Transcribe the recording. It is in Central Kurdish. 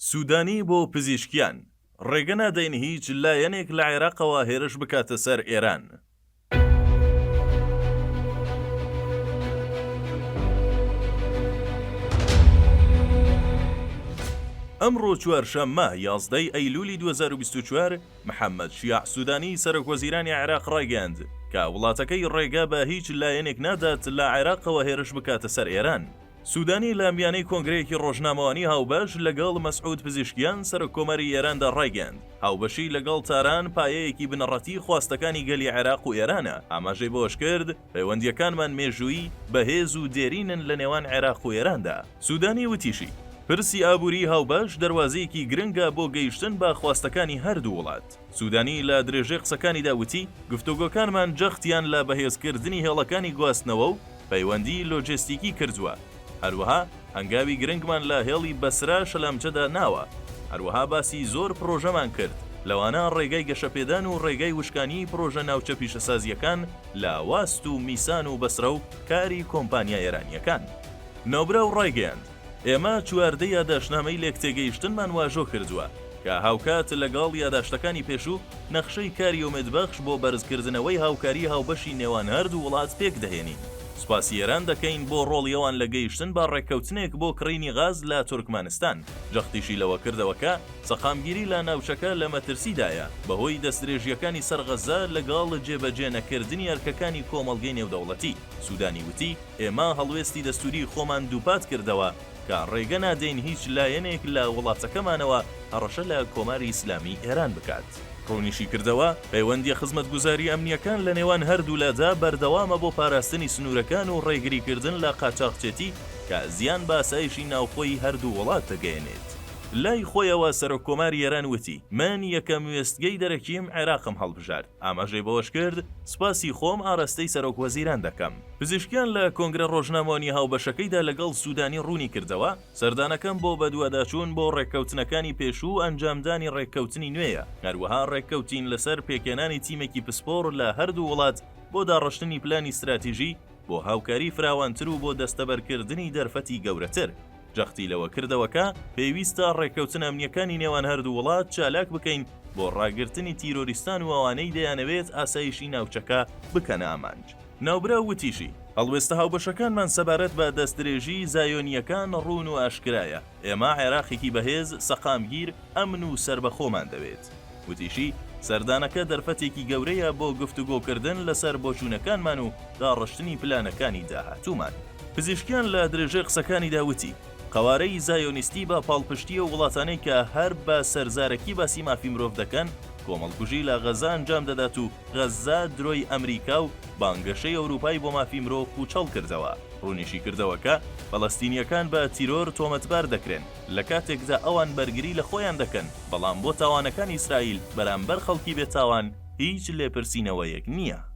سوودانی بۆ پزیشکیان ڕێگە نادەین هیچ لایەنێک لە عێراقەوە هێرش بکاتە سەر ئێران. ئەمڕۆ چوارشەممە 11 ئەیلولی 2024 محەممەد شیاع سوودانی سەرۆکوەزیرانی عێراق ڕایگەاند کە وڵاتەکەی ڕێگە بە هیچ لایەنێک نادات لە عێراقەوە هێرش بکاتە سەر ئێران. سوودانی لە میانەی کۆنگرەیەکی ڕۆژنامەوانی هاوبەش لەگەڵ مەسعود پزیشکیان سەرۆکۆمەری ئێراندا ڕایگەاند هاوبەشی لەگەڵ تاران پایەیەکی بنەڕەتی خواستەکانی گەلی عێراق و ئێرانە. ئاماژەی بۆش کرد پەیوەندیەکانمان مێژووی بەهێز و دێرینن لە نێوان عێراق و ئێراندا. سوودانی وتیشی پرسی ئابووری هاوبەش دەواازەیەکی گرنگە بۆ گەیشتن بە خواستەکانی هەردوو وڵات. سوودانی لە درێژەی قسەکانی داوتی گفتوگۆکانمان جەختیان لە بەهێزکردنی هێڵەکانی گواستنەوە و پەیوەندی لۆجستیکی کردووە. هەروەها هەنگاوی گرنگمان لە هێڵی بەسرا شەلامچەدا ناوە. هەروەها باسی زۆر پرۆژەمان کرد لەوانە ڕێگای گەشەپێدان و ڕێگای وشکانی پرۆژە ناوچە پیشەسازیەکان لە واست و میسان و بەسرە و کاری کۆمپانیا ئێرانیەکان. ناوبرا و ڕایگەاند ئێمە چواردە یاداشنامەی لێکتێگەیشتنمان واژۆ کردووە کە هاوکات لەگەڵ یاداشتەکانی پێشوو نەخشەی کاری ئومێدبەخش بۆ بەرزکردنەوەی هاوکاری هاوبەشی نێوان هەردوو وڵات پێک دەهێنین. سوپاسی ئێران دەکەین بۆ ڕۆڵیەوان لە گەیشتن بە ڕێککەوتنێک بۆ کڕینی غاز لە تورکمانستان. جەختیشی لەوە کردەوەکە سەقامگیری لە ناوچەکە لە مەترسیدایە بەهۆی دەستدرێژیەکانی سەرغەزە لەگەڵ جێبەجێ نەکردنی ئەرکەکانی کۆمەڵگەی نێودەوڵەتی. سوودانی وتی ئێمە هەڵوێستی دەستوری خۆمان دووپات کردەوە کە ڕێگە نادەین هیچ لایەنێک لە وڵاتەکەمانەوە هەڕەشە لە کۆماری ئیسلامی ئێران بکات. ڕوونیشی کردەوە پەیوەندی خزمەتگوزاری ئەمنیەکان لە نێوان هەردوو لادا بەردەوامە بۆ پاراستنی سنوورەکان و ڕێگریکردن لە قاچاقچێتی کە زیان بە ئاسایشی ناوخۆی هەردوو وڵات دەگەێنێت. لای خۆیەوە سەرۆکۆماری ئێران وتی من یەکەم وێستگەی دەرەکیم عێراقم هەڵبژارد. ئاماژەی بەوەش کرد سوپاسی خۆم ئاراستەی سەرۆکوەزیران دەکەم. پزیشکیان لە کۆنگرە ڕۆژنامەوانی هاوبەشەکەیدا لەگەڵ سوودانی ڕوونی کردەوە سەردانەکەم بۆ بەدواداچوون بۆ ڕێککەوتنەکانی پێشوو ئەنجامدانی ڕێککەوتنی نوێیە. هەروەها ڕێککەوتین لەسەر پێکێنانی تیمێکی پسپۆر لە هەردوو وڵات بۆ داڕشتنی پلانی استراتیژی بۆ هاوکاری فراوانتر و بۆ دەستەبەرکردنی دەرفەتی گەورەتر. جەختی لەوە کردەوەکە پێویستە ڕێککەوتن ئەمنیەکانی نێوان هەردوو وڵات چالاک بکەین بۆ ڕاگررتنی تیرۆریستان و ئەوانەی دەیانەوێت ئاسایشی ناوچەکە بکەنە ئامانج. ناوبرا وتیشی هەڵوێستە هاوبەشەکانمان سەبارەت بە دەستدرێژی زایۆنیەکان ڕوون و ئاشکرایە. ئێمە عێراقێکی بەهێز سەقامگیر ئەمن و سربەخۆمان دەوێت. وتیشی سەردانەکە دەرفەتێکی گەورەیە بۆ گفتوگۆکردن لەسەر بۆچوونەکانمان و داڕشتنی پلانەکانی داهاتوومان. پزیشکیان لە درێژەی قسەکانی داوتی قوارەی زایۆنیستی بە پاڵپشتیە و وڵاتانەی کە هەر بە سەرزارەکی باسی مافی مرۆڤ دەکەن کۆمەڵکوژی لە غەزا ئەنجام دەدات و غەزا درۆی ئەمریکا و بانگەشەی ئەوروپای بۆ مافی مرۆڤ پوچەڵ کردەوە. ڕوونیشی کردەوەکە فەڵەستینیەکان بە تیرۆر تۆمەتبار دەکرێن لە کاتێکدا ئەوان بەرگری لە خۆیان دەکەن بەڵام بۆ تاوانەکانی ئیسرائیل بەرامبەر خەڵکی بێتاوان هیچ لێپرسینەوەیەک نییە.